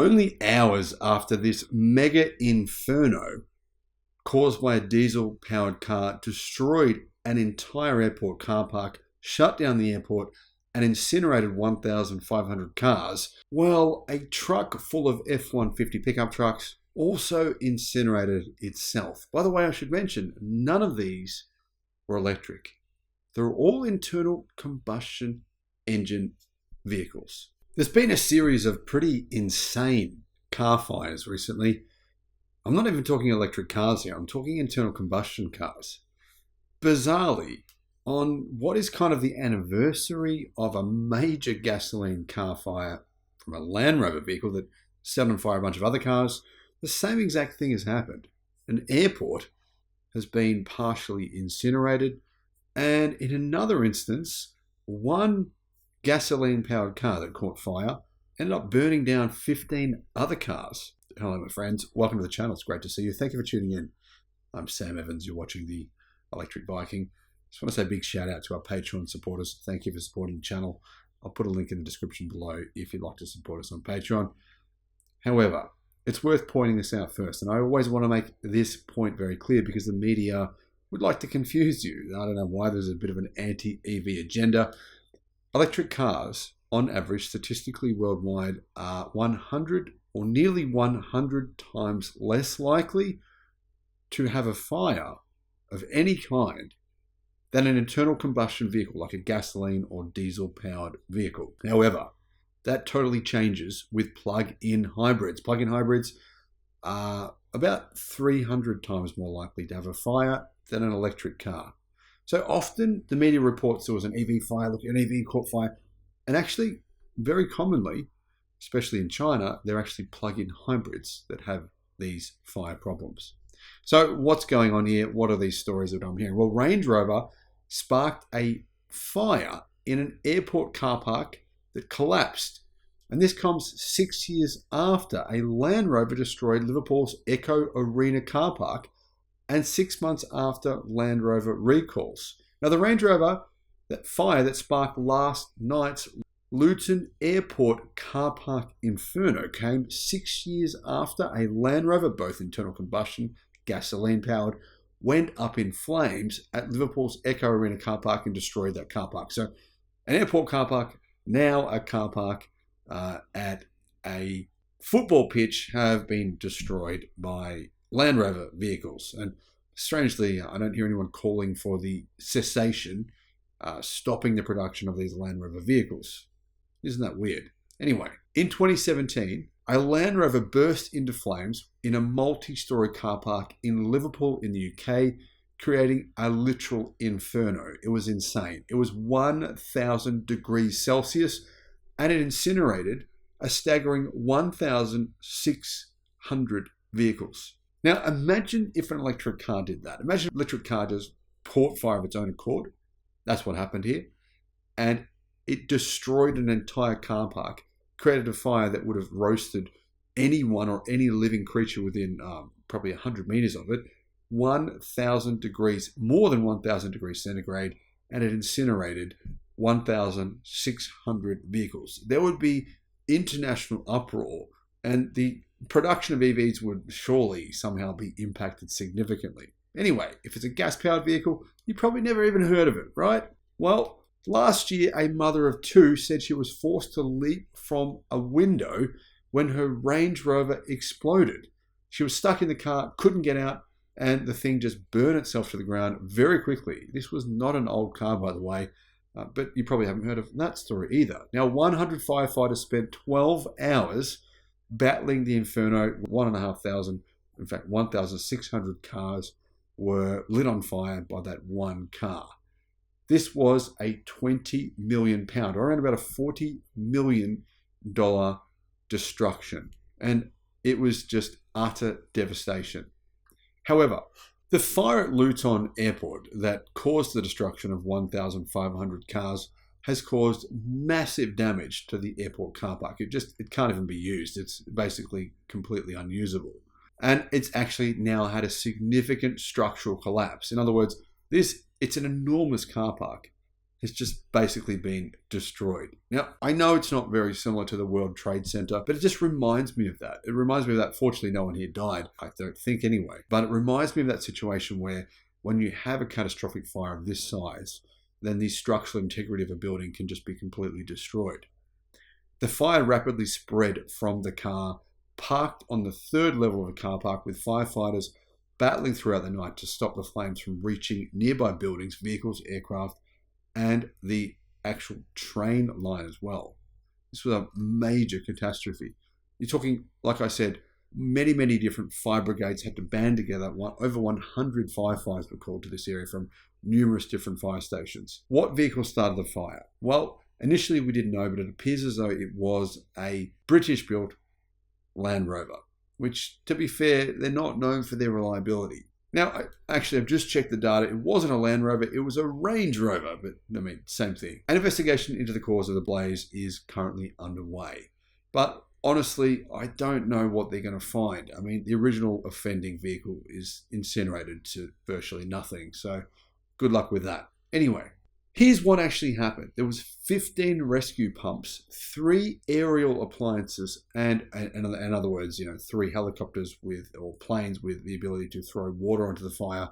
Only hours after this mega inferno caused by a diesel-powered car destroyed an entire airport car park, shut down the airport, and incinerated 1,500 cars, while a truck full of F-150 pickup trucks also incinerated itself. By the way, I should mention, none of these were electric. They're all internal combustion engine vehicles. There's been a series of pretty insane car fires recently. I'm not even talking electric cars here, I'm talking internal combustion cars. Bizarrely, on what is kind of the anniversary of a major gasoline car fire from a Land Rover vehicle that set on fire a bunch of other cars, the same exact thing has happened. An airport has been partially incinerated, and in another instance, one gasoline-powered car that caught fire ended up burning down 15 other cars. Hello, my friends. Welcome to the channel. It's great to see you. Thank you for tuning in. I'm Sam Evans. You're watching the Electric Viking. Just want to say a big shout out to our Patreon supporters. Thank you for supporting the channel. I'll put a link in the description below if you'd like to support us on Patreon. However, it's worth pointing this out first, and I always want to make this point very clear because the media would like to confuse you. I don't know why there's a bit of an anti-EV agenda. Electric cars, on average, statistically worldwide, are 100 or nearly 100 times less likely to have a fire of any kind than an internal combustion vehicle like a gasoline or diesel-powered vehicle. However, that totally changes with plug-in hybrids. Plug-in hybrids are about 300 times more likely to have a fire than an electric car. So often the media reports there was an EV fire, look, an EV caught fire, and actually very commonly, especially in China, they're actually plug-in hybrids that have these fire problems. So what's going on here? What are these stories that I'm hearing? Well, Range Rover sparked a fire in an airport car park that collapsed. And this comes 6 years after a Land Rover destroyed Liverpool's Echo Arena car park and 6 months after Land Rover recalls. Now, the Range Rover, that fire that sparked last night's Luton Airport car park inferno came 6 years after a Land Rover, both internal combustion, gasoline-powered, went up in flames at Liverpool's Echo Arena car park and destroyed that car park. So an airport car park, now a car park at a football pitch, have been destroyed by Land Rover vehicles. And strangely, I don't hear anyone calling for the cessation, stopping the production of these Land Rover vehicles. Isn't that weird? Anyway, in 2017, a Land Rover burst into flames in a multi-story car park in Liverpool in the UK, creating a literal inferno. It was insane. It was 1,000 degrees Celsius, and it incinerated a staggering 1,600 vehicles. Now, imagine if an electric car did that. Imagine an electric car just caught fire of its own accord. That's what happened here. And it destroyed an entire car park, created a fire that would have roasted anyone or any living creature within probably 100 meters of it, 1,000 degrees, more than 1,000 degrees centigrade, and it incinerated 1,600 vehicles. There would be international uproar, and the production of EVs would surely somehow be impacted significantly. Anyway, if it's a gas-powered vehicle, you probably never even heard of it, right? Well, last year, a mother of two said she was forced to leap from a window when her Range Rover exploded. She was stuck in the car, couldn't get out, and the thing just burned itself to the ground very quickly. This was not an old car, by the way, but you probably haven't heard of that story either. Now, 100 firefighters spent 12 hours battling the inferno. 1,500, in fact, 1,600 cars were lit on fire by that one car. This was a £20 million, or around about a $40 million destruction. And it was just utter devastation. However, the fire at Luton Airport that caused the destruction of 1,500 cars has caused massive damage to the airport car park. It can't even be used. It's basically completely unusable. And it's actually now had a significant structural collapse. In other words, it's an enormous car park. has just basically been destroyed. Now, I know it's not very similar to the World Trade Center, but it just reminds me of that. It reminds me of that. Fortunately, no one here died, I don't think anyway. But it reminds me of that situation where when you have a catastrophic fire of this size, then the structural integrity of a building can just be completely destroyed. The fire rapidly spread from the car, parked on the third level of the car park, with firefighters battling throughout the night to stop the flames from reaching nearby buildings, vehicles, aircraft, and the actual train line as well. This was a major catastrophe. You're talking, like I said, many, many different fire brigades had to band together. Over 100 firefighters were called to this area from numerous different fire stations. What vehicle started the fire? Well, initially we didn't know, but it appears as though it was a British-built Land Rover, which, to be fair, they're not known for their reliability. Now, I've just checked the data. It wasn't a Land Rover, it was a Range Rover, but I mean, same thing. An investigation into the cause of the blaze is currently underway. But honestly, I don't know what they're going to find. I mean, the original offending vehicle is incinerated to virtually nothing, so good luck with that. Anyway, here's what actually happened. There was 15 rescue pumps, 3 aerial appliances, and in other words, 3 helicopters or planes with the ability to throw water onto the fire,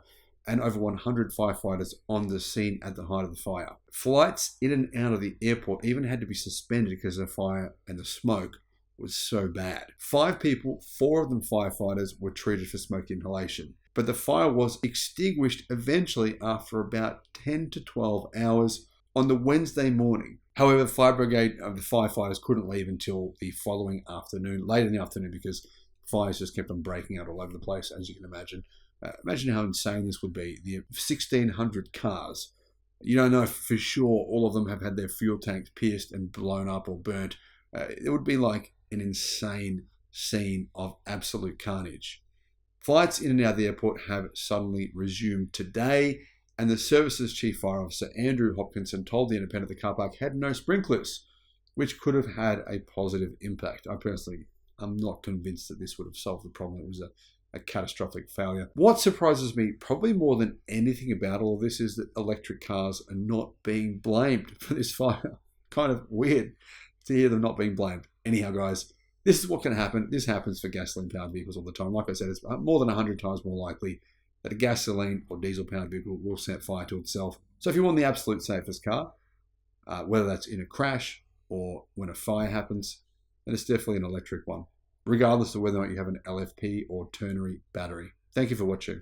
and over 100 firefighters on the scene at the height of the fire. Flights in and out of the airport even had to be suspended because the fire and the smoke was so bad. 5 people, 4 of them firefighters, were treated for smoke inhalation. But the fire was extinguished eventually after about 10 to 12 hours on the Wednesday morning. However, the fire brigade of the firefighters couldn't leave until the following afternoon, late in the afternoon, because fires just kept on breaking out all over the place, as you can imagine. Imagine how insane this would be. The 1,600 cars, you don't know for sure all of them have had their fuel tanks pierced and blown up or burnt. It would be like an insane scene of absolute carnage. Flights in and out of the airport have suddenly resumed today, and the service's chief fire officer, Andrew Hopkinson, told the Independent the car park had no sprinklers, which could have had a positive impact. I personally am not convinced that this would have solved the problem. It was a catastrophic failure. What surprises me probably more than anything about all of this is that electric cars are not being blamed for this fire. Kind of weird to hear them not being blamed. Anyhow, guys, this is what can happen. This happens for gasoline-powered vehicles all the time. Like I said, it's more than 100 times more likely that a gasoline or diesel-powered vehicle will set fire to itself. So if you want the absolute safest car, whether that's in a crash or when a fire happens, then it's definitely an electric one, regardless of whether or not you have an LFP or ternary battery. Thank you for watching.